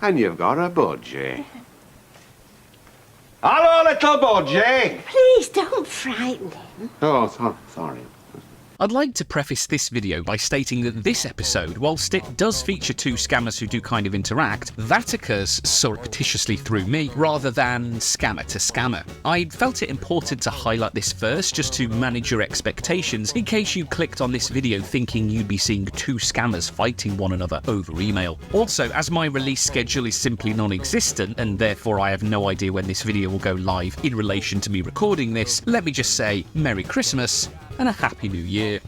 And you've got a budgie. Hello, little budgie! Please don't frighten him. Oh, sorry. I'd like to preface this video by stating that this episode, whilst it does feature two scammers who do kind of interact, that occurs surreptitiously through me, rather than scammer to scammer. I felt it important to highlight this first, just to manage your expectations, in case you clicked on this video thinking you'd be seeing two scammers fighting one another over email. Also, as my release schedule is simply non-existent, and therefore I have no idea when this video will go live in relation to me recording this, let me just say Merry Christmas and a Happy New Year.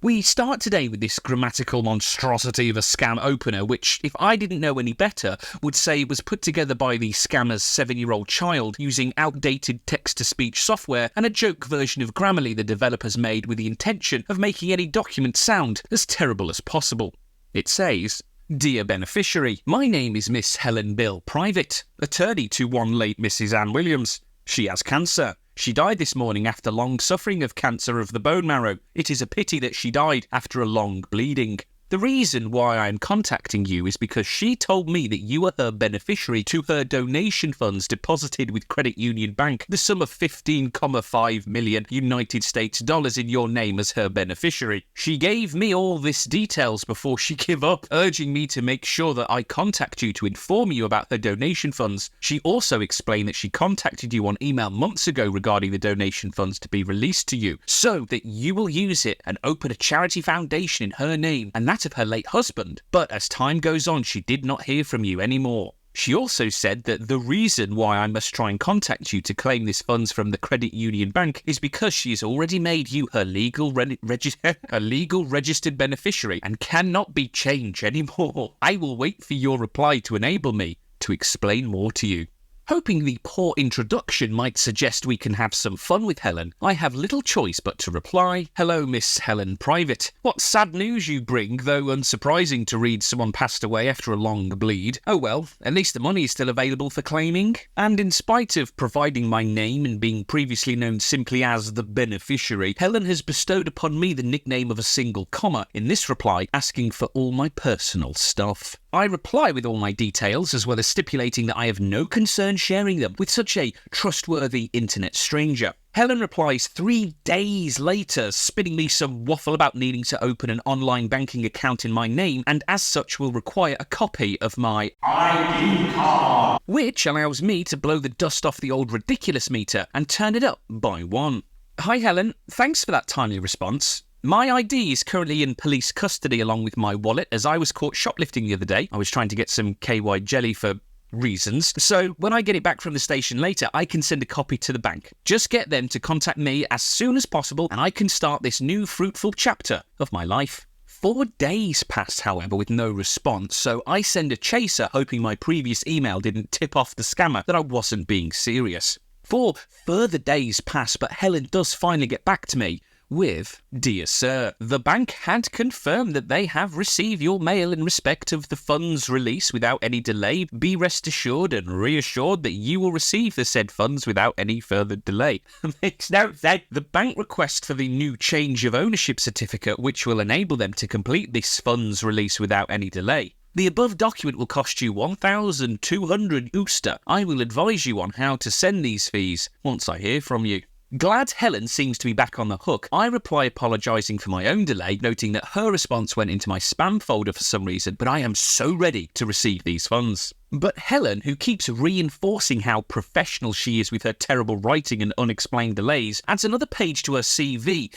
We start today with this grammatical monstrosity of a scam opener, which, if I didn't know any better, would say was put together by the scammer's 7-year-old child using outdated text-to-speech software and a joke version of Grammarly the developers made with the intention of making any document sound as terrible as possible. It says, "Dear beneficiary, my name is Miss Helen Bill Private, attorney to one late Mrs. Ann Williams. She has cancer. She died this morning after long suffering of cancer of the bone marrow. It is a pity that she died after a long bleeding. The reason why I am contacting you is because she told me that you are her beneficiary to her donation funds deposited with Credit Union Bank, the sum of 15.5 million United States dollars in your name as her beneficiary. She gave me all this details before she gave up, urging me to make sure that I contact you to inform you about her donation funds. She also explained that she contacted you on email months ago regarding the donation funds to be released to you, so that you will use it and open a charity foundation in her name and that of her late husband. But as time goes on, she did not hear from you anymore. She also said that the reason why I must try and contact you to claim these funds from the Credit Union Bank is because she has already made you her legal registered beneficiary and cannot be changed anymore. I will wait for your reply to enable me to explain more to you." Hoping the poor introduction might suggest we can have some fun with Helen, I have little choice but to reply, "Hello, Miss Helen Private. What sad news you bring, though unsurprising to read someone passed away after a long bleed. Oh well, at least the money is still available for claiming. And in spite of providing my name and being previously known simply as the beneficiary, Helen has bestowed upon me the nickname of a single comma in this reply, asking for all my personal stuff. I reply with all my details, as well as stipulating that I have no concern sharing them with such a trustworthy internet stranger. Helen replies 3 days later, spinning me some waffle about needing to open an online banking account in my name, and as such will require a copy of my ID card, which allows me to blow the dust off the old ridiculous meter and turn it up by 1. Hi Helen, thanks for that timely response. My ID is currently in police custody along with my wallet, as I was caught shoplifting the other day. I was trying to get some KY jelly for reasons. So when I get it back from the station later, I can send a copy to the bank. Just get them to contact me as soon as possible and I can start this new fruitful chapter of my life. 4 days passed, however, with no response, so I send a chaser hoping my previous email didn't tip off the scammer that I wasn't being serious. 4 further days pass, but Helen does finally get back to me with, "Dear Sir, the bank had confirmed that they have received your mail in respect of the funds release without any delay. Be rest assured and reassured that you will receive the said funds without any further delay." Makes no sense. The bank request for the new change of ownership certificate, which will enable them to complete this funds release without any delay. The above document will cost you 1,200 Ooster. I will advise you on how to send these fees once I hear from you. Glad Helen seems to be back on the hook, I reply apologising for my own delay, noting that her response went into my spam folder for some reason, but I am so ready to receive these funds. But Helen, who keeps reinforcing how professional she is with her terrible writing and unexplained delays, adds another page to her CV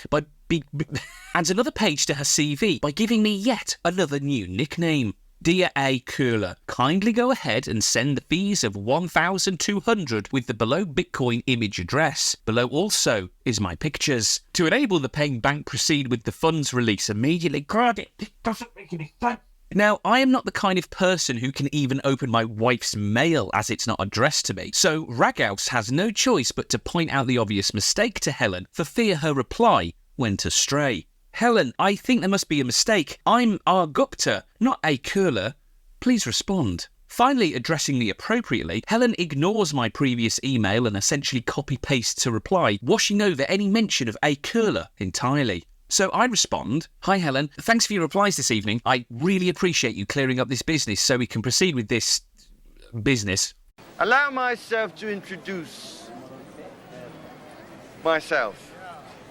by giving me yet another new nickname. "Dear A. Cooler, kindly go ahead and send the fees of 1,200 with the below Bitcoin image address. Below also is my pictures. To enable the paying bank proceed with the funds release immediately." God, it doesn't make any sense. Now, I am not the kind of person who can even open my wife's mail as it's not addressed to me, so Ragaus has no choice but to point out the obvious mistake to Helen for fear her reply went astray. "Helen, I think there must be a mistake. I'm R. Gupta, not A. Curler. Please respond. Finally addressing me appropriately, Helen ignores my previous email and essentially copy-pastes a reply, washing over any mention of a curler entirely. So I respond, "Hi Helen, thanks for your replies this evening. I really appreciate you clearing up this business so we can proceed with this business." Allow myself to introduce myself.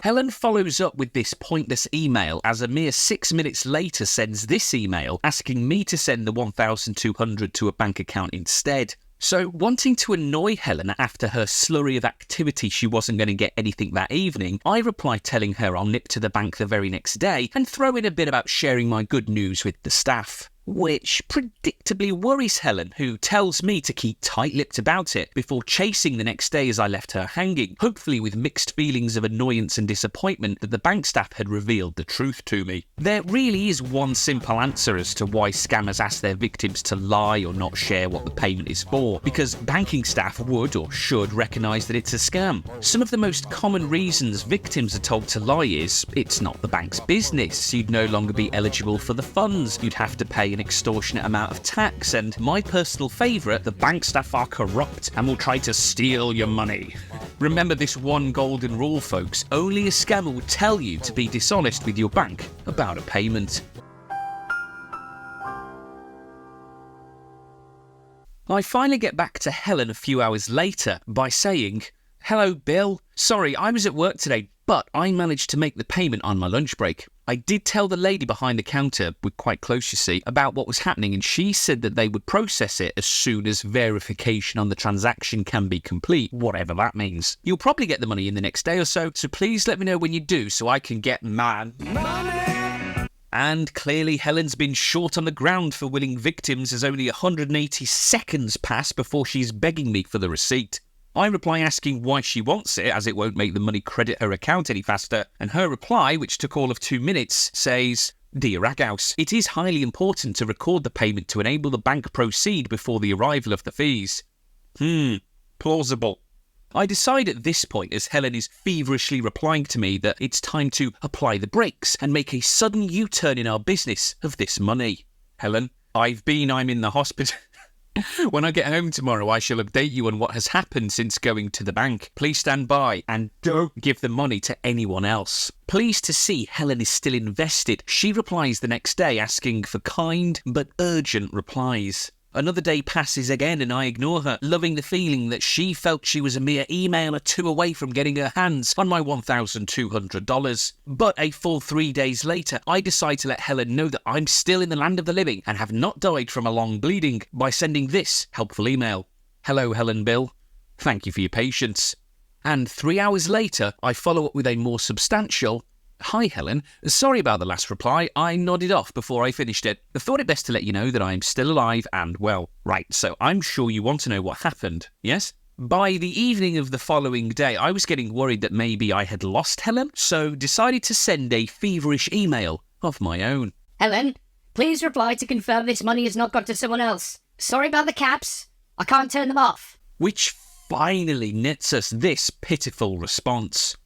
Helen follows up with this pointless email as a mere 6 minutes later sends this email asking me to send the $1,200 to a bank account instead. So, wanting to annoy Helen after her slurry of activity she wasn't going to get anything that evening, I reply telling her I'll nip to the bank the very next day and throw in a bit about sharing my good news with the staff. Which predictably worries Helen, who tells me to keep tight-lipped about it before chasing the next day as I left her hanging, hopefully with mixed feelings of annoyance and disappointment that the bank staff had revealed the truth to me. There really is one simple answer as to why scammers ask their victims to lie or not share what the payment is for, because banking staff would or should recognise that it's a scam. Some of the most common reasons victims are told to lie is, it's not the bank's business, you'd no longer be eligible for the funds, you'd have to pay an extortionate amount of tax, and my personal favourite, the bank staff are corrupt and will try to steal your money. Remember this one golden rule, folks. Only a scammer will tell you to be dishonest with your bank about a payment. I finally get back to Helen a few hours later by saying, "Hello, Bill. Sorry, I was at work today, but I managed to make the payment on my lunch break. I did tell the lady behind the counter, we're quite close you see, about what was happening, and she said that they would process it as soon as verification on the transaction can be complete, whatever that means. You'll probably get the money in the next day or so please let me know when you do so I can get my money." And clearly Helen's been short on the ground for willing victims as only 180 seconds pass before she's begging me for the receipt. I reply asking why she wants it, as it won't make the money credit her account any faster, and her reply, which took all of 2 minutes, says, "Dear Ragaus, it is highly important to record the payment to enable the bank proceed before the arrival of the fees." Plausible. I decide at this point, as Helen is feverishly replying to me, that it's time to apply the brakes and make a sudden U-turn in our business of this money. "Helen, I'm in the hospital. When I get home tomorrow, I shall update you on what has happened since going to the bank. Please stand by and don't give the money to anyone else." Pleased to see Helen is still invested, she replies the next day asking for kind but urgent replies. Another day passes again and I ignore her, loving the feeling that she felt she was a mere email or two away from getting her hands on my $1,200. But a full 3 days later, I decide to let Helen know that I'm still in the land of the living and have not died from a long bleeding by sending this helpful email. "Hello, Helen Bill. Thank you for your patience." And 3 hours later, I follow up with a more substantial, "Hi Helen, sorry about the last reply, I nodded off before I finished it. I thought it best to let you know that I'm still alive and well. Right, so I'm sure you want to know what happened, yes?" By the evening of the following day, I was getting worried that maybe I had lost Helen, so decided to send a feverish email of my own. "Helen, please reply to confirm this money has not gone to someone else. Sorry about the caps, I can't turn them off." Which finally nets us this pitiful response.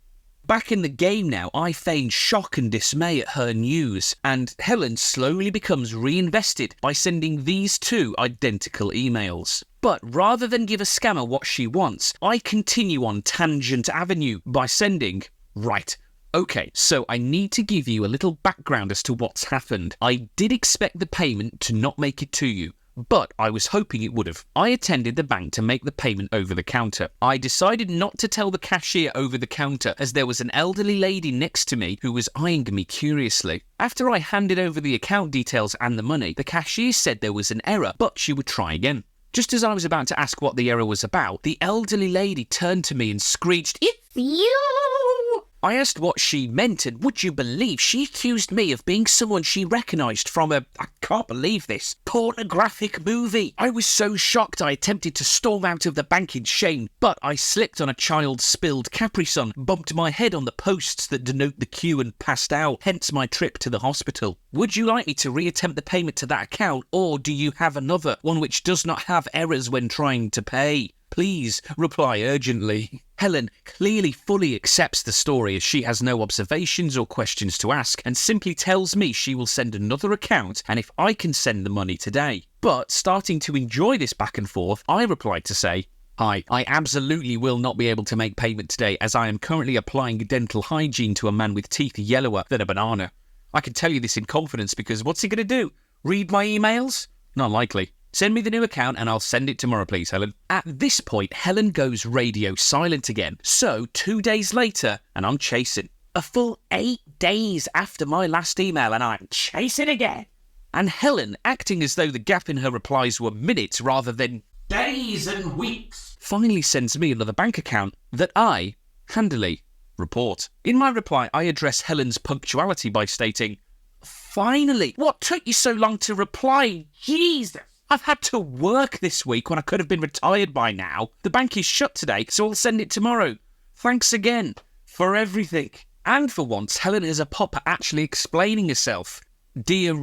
Back in the game now, I feign shock and dismay at her news, and Helen slowly becomes reinvested by sending these two identical emails. But rather than give a scammer what she wants, I continue on Tangent Avenue by sending, "Right, okay, so I need to give you a little background as to what's happened. I did expect the payment to not make it to you, but I was hoping it would have. I attended the bank to make the payment over the counter. I decided not to tell the cashier over the counter as there was an elderly lady next to me who was eyeing me curiously. After I handed over the account details and the money, the cashier said there was an error, but she would try again. Just as I was about to ask what the error was about, the elderly lady turned to me and screeched, "It's you!" I asked what she meant, and would you believe she accused me of being someone she recognised from I can't believe this, pornographic movie. I was so shocked I attempted to storm out of the bank in shame, but I slipped on a child's spilled Capri-Sun, bumped my head on the posts that denote the queue and passed out, hence my trip to the hospital. Would you like me to reattempt the payment to that account, or do you have another, one which does not have errors when trying to pay? Please reply urgently. Helen clearly fully accepts the story as she has no observations or questions to ask and simply tells me she will send another account and if I can send the money today. But starting to enjoy this back and forth, I replied to say, "Hi, I absolutely will not be able to make payment today as I am currently applying dental hygiene to a man with teeth yellower than a banana. I can tell you this in confidence because what's he going to do? Read my emails? Not likely. Send me the new account and I'll send it tomorrow, please, Helen." At this point, Helen goes radio silent again. So 2 days later, and I'm chasing. A full 8 days after my last email and I'm chasing again. And Helen, acting as though the gap in her replies were minutes rather than days and weeks, finally sends me another bank account that I handily report. In my reply, I address Helen's punctuality by stating, "Finally, what took you so long to reply? Jesus! I've had to work this week when I could have been retired by now. The bank is shut today, so I'll send it tomorrow. Thanks again for everything." And for once, Helen is a pop actually explaining herself. "Dear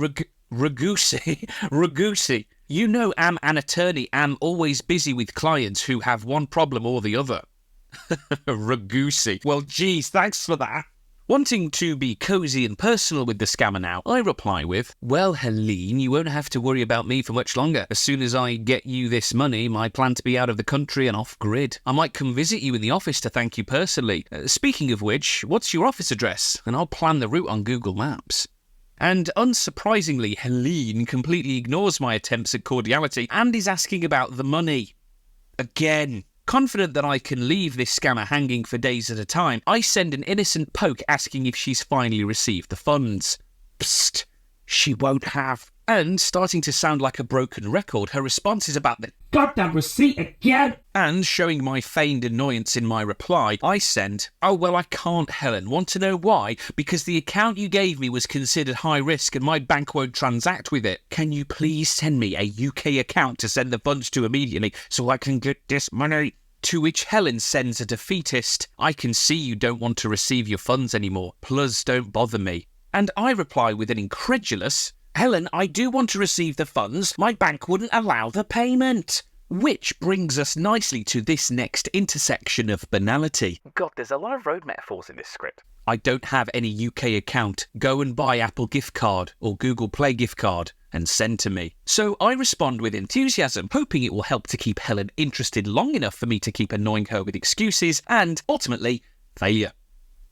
Ragaus, you know I'm an attorney. I'm always busy with clients who have one problem or the other." Ragaus. Well, geez, thanks for that. Wanting to be cosy and personal with the scammer now, I reply with, "Well, Helen, you won't have to worry about me for much longer. As soon as I get you this money, I plan to be out of the country and off-grid. I might come visit you in the office to thank you personally. Speaking of which, what's your office address? And I'll plan the route on Google Maps." And unsurprisingly, Helen completely ignores my attempts at cordiality and is asking about the money. Again. Confident that I can leave this scammer hanging for days at a time, I send an innocent poke asking if she's finally received the funds. Psst, she won't have. And starting to sound like a broken record, her response is about the goddamn receipt again. And showing my feigned annoyance in my reply, I send, "Oh, well, I can't, Helen. Want to know why? Because the account you gave me was considered high risk and my bank won't transact with it. Can you please send me a UK account to send the funds to immediately so I can get this money?" To which Helen sends a defeatist, "I can see you don't want to receive your funds anymore. Plus, don't bother me." And I reply with an incredulous, "Helen, I do want to receive the funds. My bank wouldn't allow the payment." Which brings us nicely to this next intersection of banality. God, there's a lot of road metaphors in this script. I don't have any UK account. Go and buy Apple gift card or Google Play gift card and send to me. So I respond with enthusiasm, hoping it will help to keep Helen interested long enough for me to keep annoying her with excuses and, ultimately, failure.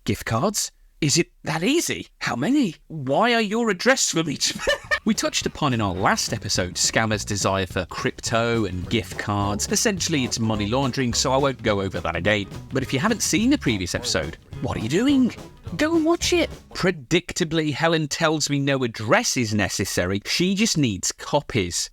Gift cards? Is it that easy? How many? Why are your address for me to... We touched upon in our last episode scammers' desire for crypto and gift cards. Essentially, it's money laundering, so I won't go over that again. But if you haven't seen the previous episode, what are you doing? Go and watch it. Predictably, Helen tells me no address is necessary. She just needs copies.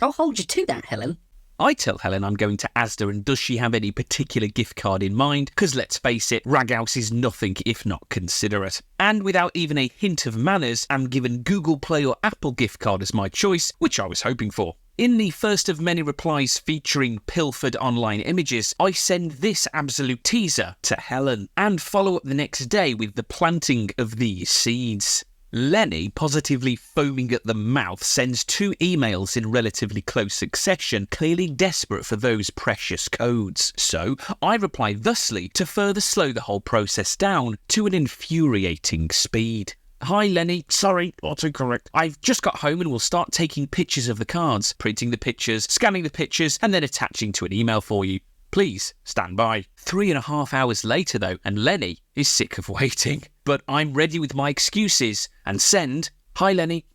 I'll hold you to that, Helen. I tell Helen I'm going to Asda and does she have any particular gift card in mind? Because let's face it, Ragaus is nothing if not considerate. And without even a hint of manners, I'm given Google Play or Apple gift card as my choice, which I was hoping for. In the first of many replies featuring pilfered online images, I send this absolute teaser to Helen and follow up the next day with the planting of these seeds. Lenny, positively foaming at the mouth, sends 2 emails in relatively close succession, clearly desperate for those precious codes. So, I reply thusly to further slow the whole process down to an infuriating speed. "Hi Lenny, sorry, autocorrect. I've just got home and will start taking pictures of the cards, printing the pictures, scanning the pictures, and then attaching to an email for you. Please stand by." 3.5 hours later though, and Lenny is sick of waiting. But I'm ready with my excuses and send, "Hi Lenny,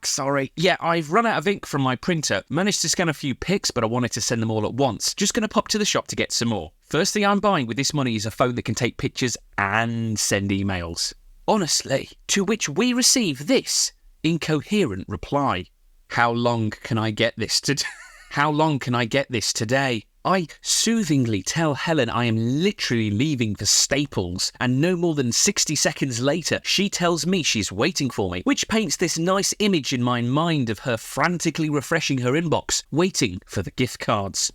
sorry. Yeah, I've run out of ink from my printer. Managed to scan a few pics, but I wanted to send them all at once. Just gonna pop to the shop to get some more. First thing I'm buying with this money is a phone that can take pictures and send emails." Honestly, to which we receive this incoherent reply. How long can I get this today? How long can I get this today? I soothingly tell Helen I am literally leaving for Staples, and no more than 60 seconds later, she tells me she's waiting for me, which paints this nice image in my mind of her frantically refreshing her inbox, waiting for the gift cards.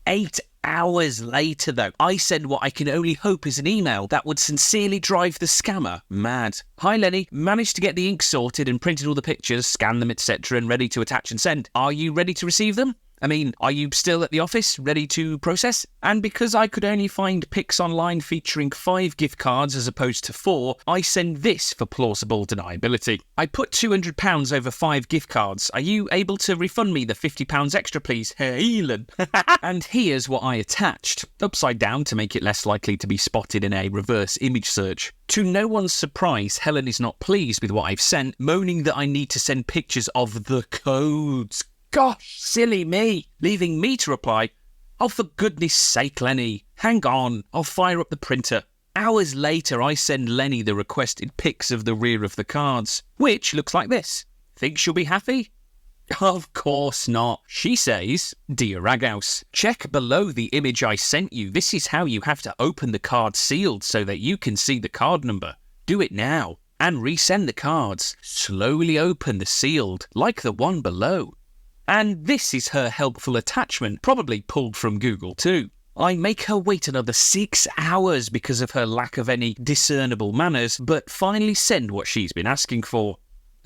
8 Hours later, though, I send what I can only hope is an email that would sincerely drive the scammer mad. Hi, Lenny. Managed to get the ink sorted and printed all the pictures, scanned them, etc., and ready to attach and send. Are you ready to receive them? I mean, are you still at the office, ready to process? And because I could only find pics online featuring 5 gift cards as opposed to 4, I send this for plausible deniability. I put £200 over 5 gift cards. Are you able to refund me the £50 extra, please, Helen? And here's what I attached, upside down to make it less likely to be spotted in a reverse image search. To no one's surprise, Helen is not pleased with what I've sent, moaning that I need to send pictures of the codes. Gosh, silly me, leaving me to reply, oh, for goodness sake, Lenny, hang on, I'll fire up the printer. Hours later, I send Lenny the requested pics of the rear of the cards, which looks like this. Think she'll be happy? Of course not. She says, Dear Ragaus, check below the image I sent you. This is how you have to open the card sealed so that you can see the card number. Do it now and resend the cards. Slowly open the sealed, like the one below. And this is her helpful attachment, probably pulled from Google too. I make her wait another 6 hours because of her lack of any discernible manners, but finally send what she's been asking for.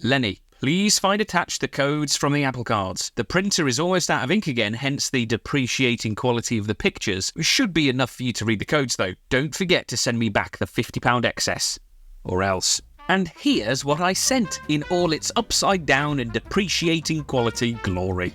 Lenny, please find attached the codes from the Apple cards. The printer is almost out of ink again, hence the depreciating quality of the pictures. Should be enough for you to read the codes though. Don't forget to send me back the £50 excess. Or else. And here's what I sent in all its upside down and depreciating quality glory.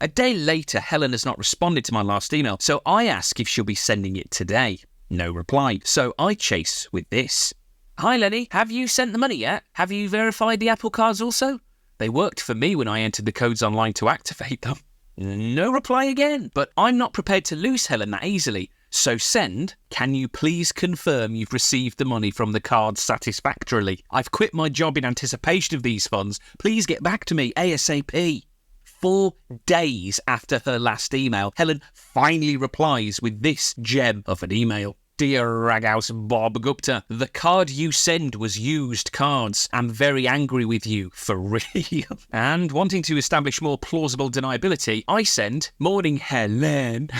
A day later, Helen has not responded to my last email, so I ask if she'll be sending it today. No reply, so I chase with this. Hi Lenny, have you sent the money yet? Have you verified the Apple cards also? They worked for me when I entered the codes online to activate them. No reply again, but I'm not prepared to lose Helen that easily. So send, can you please confirm you've received the money from the cards satisfactorily? I've quit my job in anticipation of these funds. Please get back to me ASAP. 4 days after her last email, Helen finally replies with this gem of an email. Dear Ragaus Bob Gupta, the card you send was used cards. I'm very angry with you, for real. And wanting to establish more plausible deniability, I send, Morning Helen.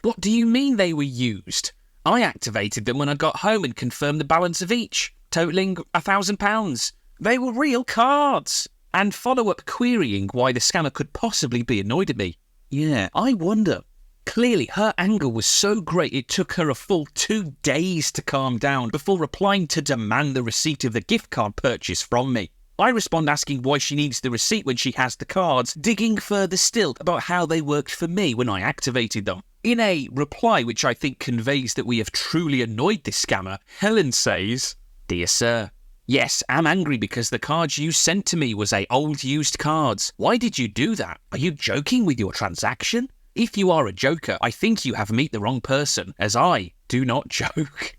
What do you mean they were used? I activated them when I got home and confirmed the balance of each, totalling £1,000. They were real cards. And follow up querying why the scammer could possibly be annoyed at me. Yeah, I wonder. Clearly, her anger was so great it took her a full 2 days to calm down before replying to demand the receipt of the gift card purchase from me. I respond asking why she needs the receipt when she has the cards, digging further still about how they worked for me when I activated them. In a reply which I think conveys that we have truly annoyed this scammer, Helen says, Dear Sir, yes, I'm angry because the cards you sent to me was old used cards. Why did you do that? Are you joking with your transaction? If you are a joker, I think you have met the wrong person, as I do not joke.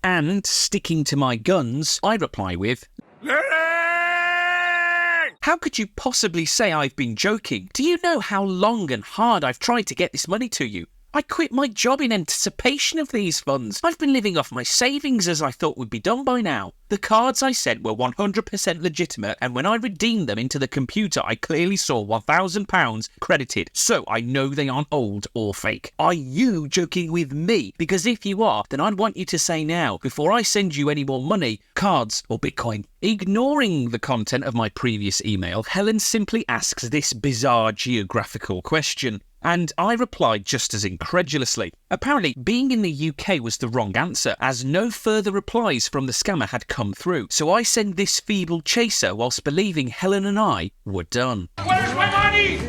And, sticking to my guns, I reply with, How could you possibly say I've been joking? Do you know how long and hard I've tried to get this money to you? I quit my job in anticipation of these funds. I've been living off my savings as I thought would be done by now. The cards I sent were 100% legitimate, and when I redeemed them into the computer, I clearly saw £1,000 credited, so I know they aren't old or fake. Are you joking with me? Because if you are, then I'd want you to say now, before I send you any more money, cards or Bitcoin. Ignoring the content of my previous email, Helen simply asks this bizarre geographical question. And I replied just as incredulously. Apparently, being in the UK was the wrong answer, as no further replies from the scammer had come through. So I send this feeble chaser whilst believing Helen and I were done. Where's my money?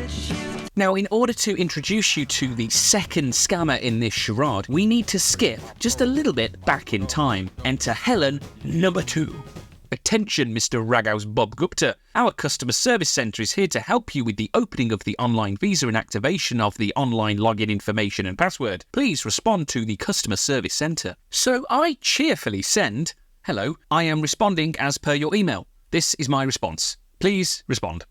Now, in order to introduce you to the second scammer in this charade, we need to skip just a little bit back in time. Enter Helen number 2. Attention, Mr. Ragaus Bob Gupta. Our customer service centre is here to help you with the opening of the online visa and activation of the online login information and password. Please respond to the customer service centre. So I cheerfully send, Hello, I am responding as per your email. This is my response. Please respond.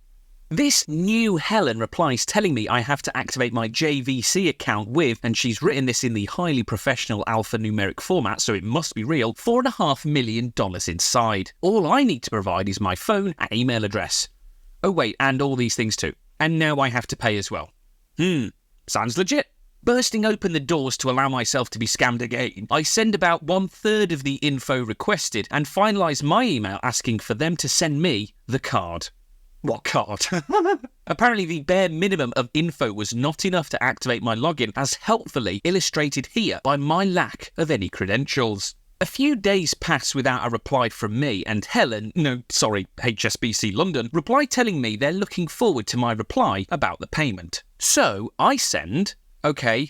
This new Helen replies telling me I have to activate my JVC account with, and she's written this in the highly professional alphanumeric format, so it must be real, $4.5 million inside. All I need to provide is my phone and email address. Oh wait, and all these things too. And now I have to pay as well. Sounds legit. Bursting open the doors to allow myself to be scammed again, I send about 1/3 of the info requested and finalise my email asking for them to send me the card. What card? Apparently the bare minimum of info was not enough to activate my login, as helpfully illustrated here by my lack of any credentials. A few days pass without a reply from me, and HSBC London, reply telling me they're looking forward to my reply about the payment. So I send, okay,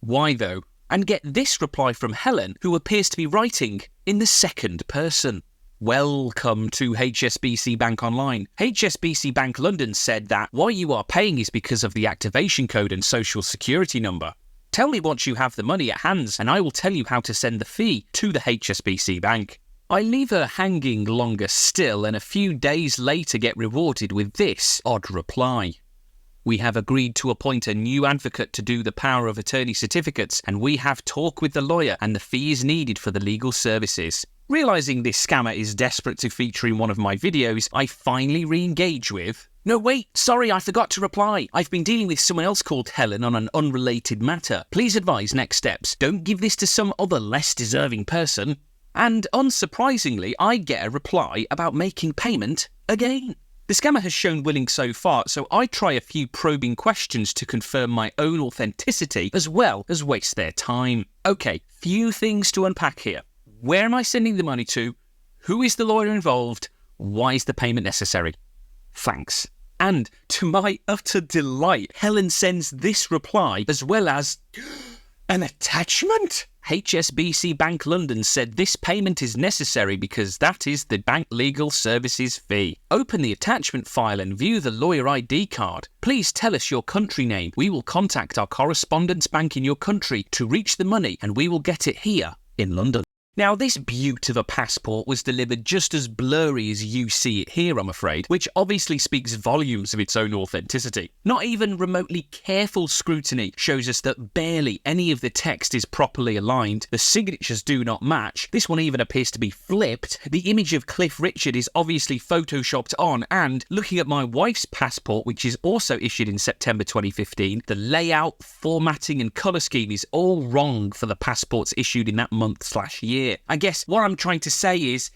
why though? And get this reply from Helen, who appears to be writing in the second person. Welcome to HSBC Bank Online. HSBC Bank London said that why you are paying is because of the activation code and social security number. Tell me once you have the money at hand and I will tell you how to send the fee to the HSBC Bank. I leave her hanging longer still and a few days later get rewarded with this odd reply. We have agreed to appoint a new advocate to do the power of attorney certificates, and we have talk with the lawyer and the fee is needed for the legal services. Realising this scammer is desperate to feature in one of my videos, I finally re-engage with, no wait, sorry I forgot to reply. I've been dealing with someone else called Helen on an unrelated matter. Please advise next steps. Don't give this to some other less deserving person. And unsurprisingly, I get a reply about making payment again. The scammer has shown willing so far, so I try a few probing questions to confirm my own authenticity as well as waste their time. Okay, few things to unpack here. Where am I sending the money to? Who is the lawyer involved? Why is the payment necessary? Thanks. And to my utter delight, Helen sends this reply as well as an attachment. HSBC Bank London said this payment is necessary because that is the bank legal services fee. Open the attachment file and view the lawyer ID card. Please tell us your country name. We will contact our correspondence bank in your country to reach the money and we will get it here in London. Now, this beaut of a passport was delivered just as blurry as you see it here, I'm afraid, which obviously speaks volumes of its own authenticity. Not even remotely careful scrutiny shows us that barely any of the text is properly aligned, the signatures do not match, this one even appears to be flipped, the image of Cliff Richard is obviously photoshopped on, and looking at my wife's passport, which is also issued in September 2015, the layout, formatting and colour scheme is all wrong for the passports issued in that month/year. I guess what I'm trying to say is,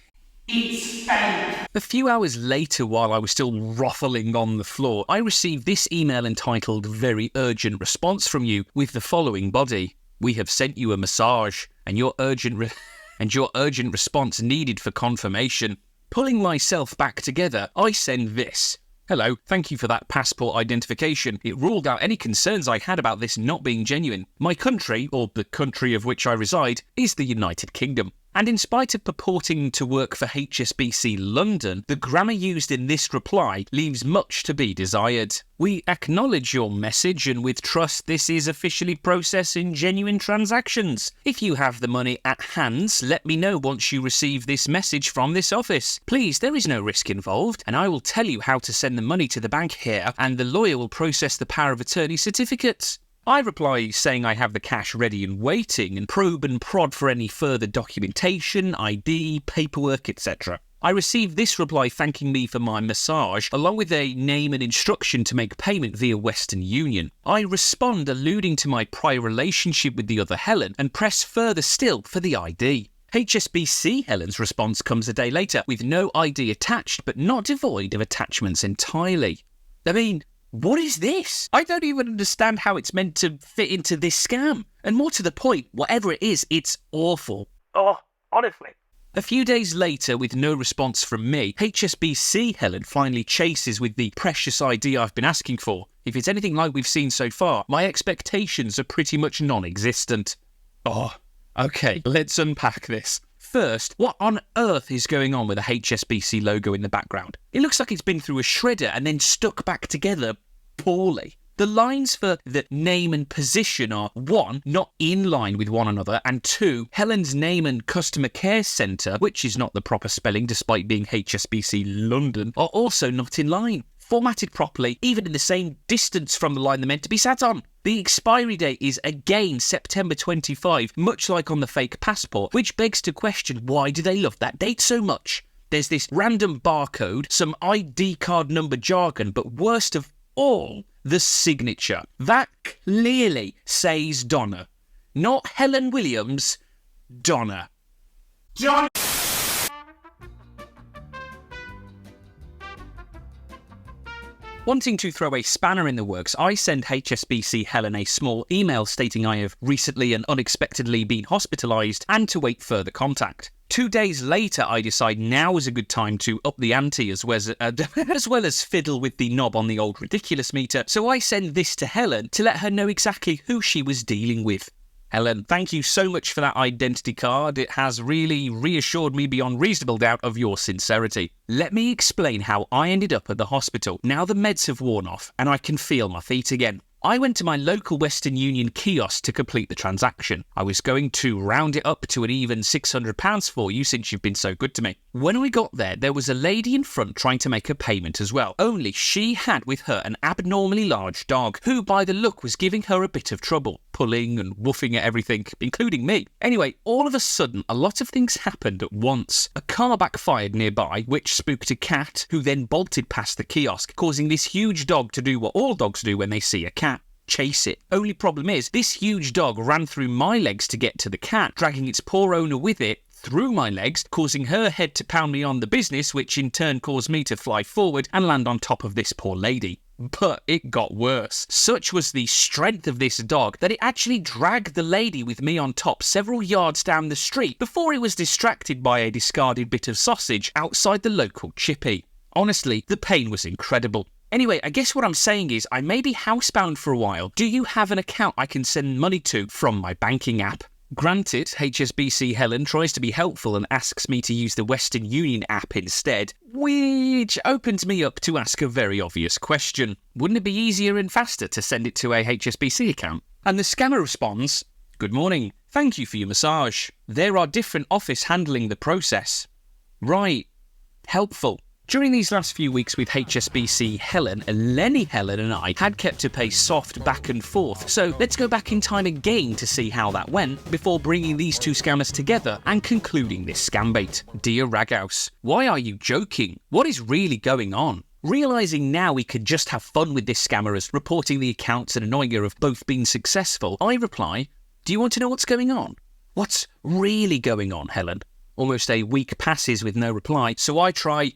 it's fake. A few hours later, while I was still writhing on the floor, I received this email entitled Very Urgent Response from you with the following body. We have sent you a massage and your urgent response needed for confirmation. Pulling myself back together, I send this. Hello, thank you for that passport identification. It ruled out any concerns I had about this not being genuine. My country, or the country of which I reside, is the United Kingdom. And in spite of purporting to work for HSBC London, the grammar used in this reply leaves much to be desired. We acknowledge your message and with trust this is officially processing genuine transactions. If you have the money at hand, let me know once you receive this message from this office. Please, there is no risk involved and I will tell you how to send the money to the bank here and the lawyer will process the power of attorney certificates. I reply saying I have the cash ready and waiting and probe and prod for any further documentation, ID, paperwork, etc. I received this reply thanking me for my massage, along with a name and instruction to make payment via Western Union. I respond alluding to my prior relationship with the other Helen and press further still for the ID. HSBC Helen's response comes a day later with no ID attached but not devoid of attachments entirely. I mean, what is this? I don't even understand how it's meant to fit into this scam. And more to the point, whatever it is, it's awful. Oh, honestly. A few days later, with no response from me, HSBC Helen finally chases with the precious ID I've been asking for. If it's anything like we've seen so far, my expectations are pretty much non-existent. Oh, okay, let's unpack this. First, what on earth is going on with the HSBC logo in the background? It looks like it's been through a shredder and then stuck back together poorly. The lines for the name and position are 1, not in line with one another, and 2, Helen's name and customer care centre, which is not the proper spelling despite being HSBC London, are also not in line. formatted properly, even in the same distance from the line they're meant to be sat on. The expiry date is again September 25, much like on the fake passport, which begs to question why do they love that date so much? There's this random barcode, some ID card number jargon, but worst of all, the signature. That clearly says Donna. Not Helen Williams, Donna. Donna! Wanting to throw a spanner in the works, I send HSBC Helen a small email stating I have recently and unexpectedly been hospitalised and to wait further contact. 2 days later, I decide now is a good time to up the ante as well as fiddle with the knob on the old ridiculous meter, so I send this to Helen to let her know exactly who she was dealing with. Helen, thank you so much for that identity card. It has really reassured me beyond reasonable doubt of your sincerity. Let me explain how I ended up at the hospital. Now the meds have worn off and I can feel my feet again. I went to my local Western Union kiosk to complete the transaction. I was going to round it up to an even £600 for you since you've been so good to me. When we got there was a lady in front trying to make a payment as well. Only she had with her an abnormally large dog, who by the look was giving her a bit of trouble, pulling and woofing at everything, including me. Anyway, all of a sudden, a lot of things happened at once. A car backfired nearby, which spooked a cat, who then bolted past the kiosk, causing this huge dog to do what all dogs do when they see a cat. Chase it. Only problem is, this huge dog ran through my legs to get to the cat, dragging its poor owner with it through my legs, causing her head to pound me on the business, which in turn caused me to fly forward and land on top of this poor lady. But it got worse. Such was the strength of this dog that it actually dragged the lady with me on top several yards down the street before it was distracted by a discarded bit of sausage outside the local chippy. Honestly, the pain was incredible. Anyway, I guess what I'm saying is I may be housebound for a while. Do you have an account I can send money to from my banking app? Granted, HSBC Helen tries to be helpful and asks me to use the Western Union app instead, which opens me up to ask a very obvious question. Wouldn't it be easier and faster to send it to a HSBC account? And the scammer responds, "Good morning. Thank you for your massage. There are different office handling the process." Right. Helpful. During these last few weeks with HSBC Helen, Lenny Helen and I had kept to pay soft back and forth, so let's go back in time again to see how that went before bringing these two scammers together and concluding this scambait. Dear Ragaus, why are you joking? What is really going on? Realising now we could just have fun with this scammer as reporting the accounts and annoying her have both been successful, I reply, "Do you want to know what's going on?" "What's really going on, Helen?" Almost a week passes with no reply, so I try,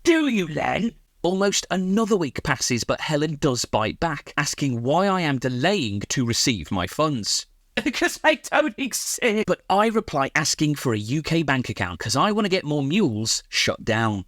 "Do you, Len?" Almost another week passes, but Helen does bite back, asking why I am delaying to receive my funds. "Because I don't exist." But I reply asking for a UK bank account because I want to get more mules shut down.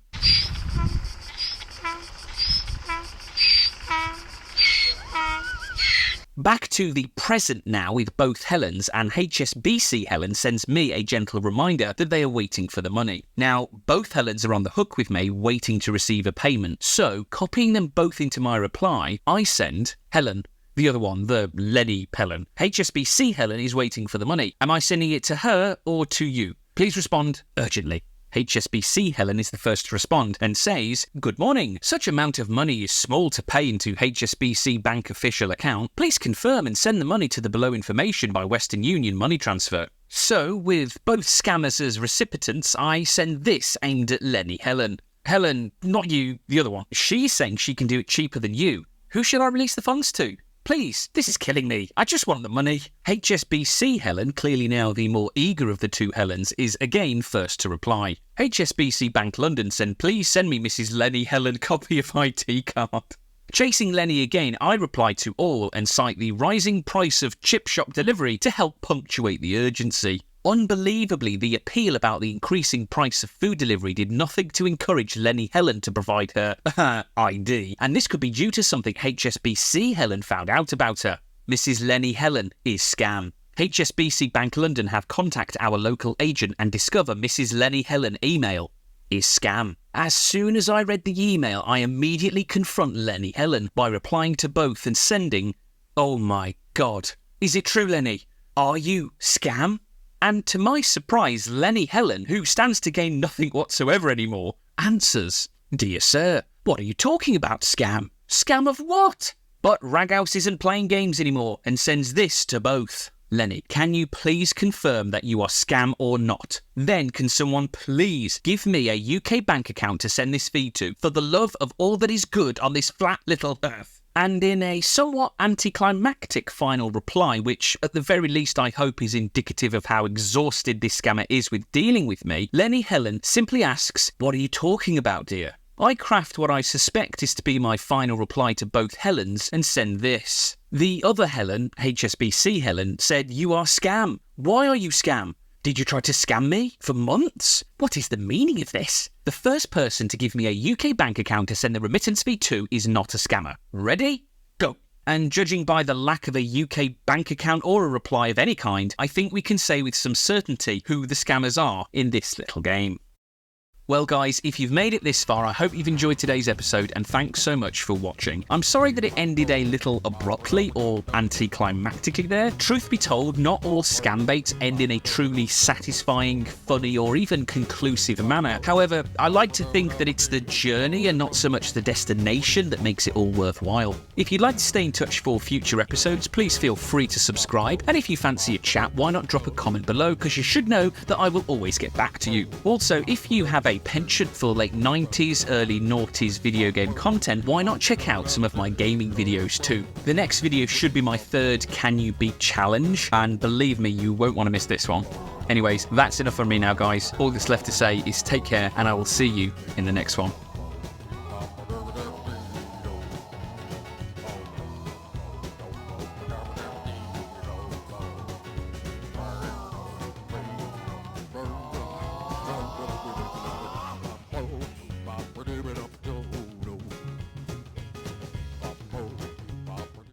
Back to the present now with both Helens, and HSBC Helen sends me a gentle reminder that they are waiting for the money. Now, both Helens are on the hook with me, waiting to receive a payment, so copying them both into my reply, I send, "Helen," the other one, the Lenny Helen. "HSBC Helen is waiting for the money. Am I sending it to her or to you? Please respond urgently." HSBC Helen is the first to respond and says, "Good morning. Such amount of money is small to pay into HSBC bank official account. Please confirm and send the money to the below information by Western Union money transfer." So, with both scammers as recipients, I send this aimed at Lenny Helen. "Helen, not you, the other one. She's saying she can do it cheaper than you. Who should I release the funds to? Please, this is killing me. I just want the money." HSBC Helen, clearly now the more eager of the two Helens, is again first to reply. "HSBC Bank London please send me Mrs. Lenny Helen copy of ID card." Chasing Lenny again, I reply to all and cite the rising price of chip shop delivery to help punctuate the urgency. Unbelievably, the appeal about the increasing price of food delivery did nothing to encourage Lenny Helen to provide her ID, and this could be due to something HSBC Helen found out about her. Mrs. Lenny Helen is scam. HSBC Bank London have contact our local agent and discover Mrs. Lenny Helen email is scam. As soon as I read the email, I immediately confront Lenny Helen by replying to both and sending, "Oh my God, is it true, Lenny? Are you scam?" And to my surprise, Lenny Helen, who stands to gain nothing whatsoever anymore, answers, "Dear sir, What are you talking about, Scam? Scam of what? But Ragaus isn't playing games anymore and sends this to both. Lenny, can you please confirm that you are Scam or not? Then can someone please give me a UK bank account to send this fee to, for the love of all that is good on this flat little earth? And in a somewhat anticlimactic final reply, which at the very least I hope is indicative of how exhausted this scammer is with dealing with me, Lenny Helen simply asks, "What are you talking about, dear?" I craft what I suspect is to be my final reply to both Helens and send this. The other Helen, HSBC Helen, said, "You are Scam. Why are you Scam? Did you try to scam me for months? What is the meaning of this? The first person to give me a UK bank account to send the remittance fee to is not a scammer. Ready? Go." And judging by the lack of a UK bank account or a reply of any kind, I think we can say with some certainty who the scammers are in this little game. Well guys, if you've made it this far, I hope you've enjoyed today's episode and thanks so much for watching. I'm sorry that it ended a little abruptly or anticlimactically there. Truth be told, not all scam baits end in a truly satisfying, funny or even conclusive manner. However, I like to think that it's the journey and not so much the destination that makes it all worthwhile. If you'd like to stay in touch for future episodes, please feel free to subscribe, and if you fancy a chat, why not drop a comment below, because you should know that I will always get back to you. Also, if you have a penchant for late 90s, early noughties video game content, why not check out some of my gaming videos too? The next video should be my third Can You Beat challenge, and believe me, you won't want to miss this one. Anyways, that's enough from me now guys. All that's left to say is take care, and I will see you in the next one.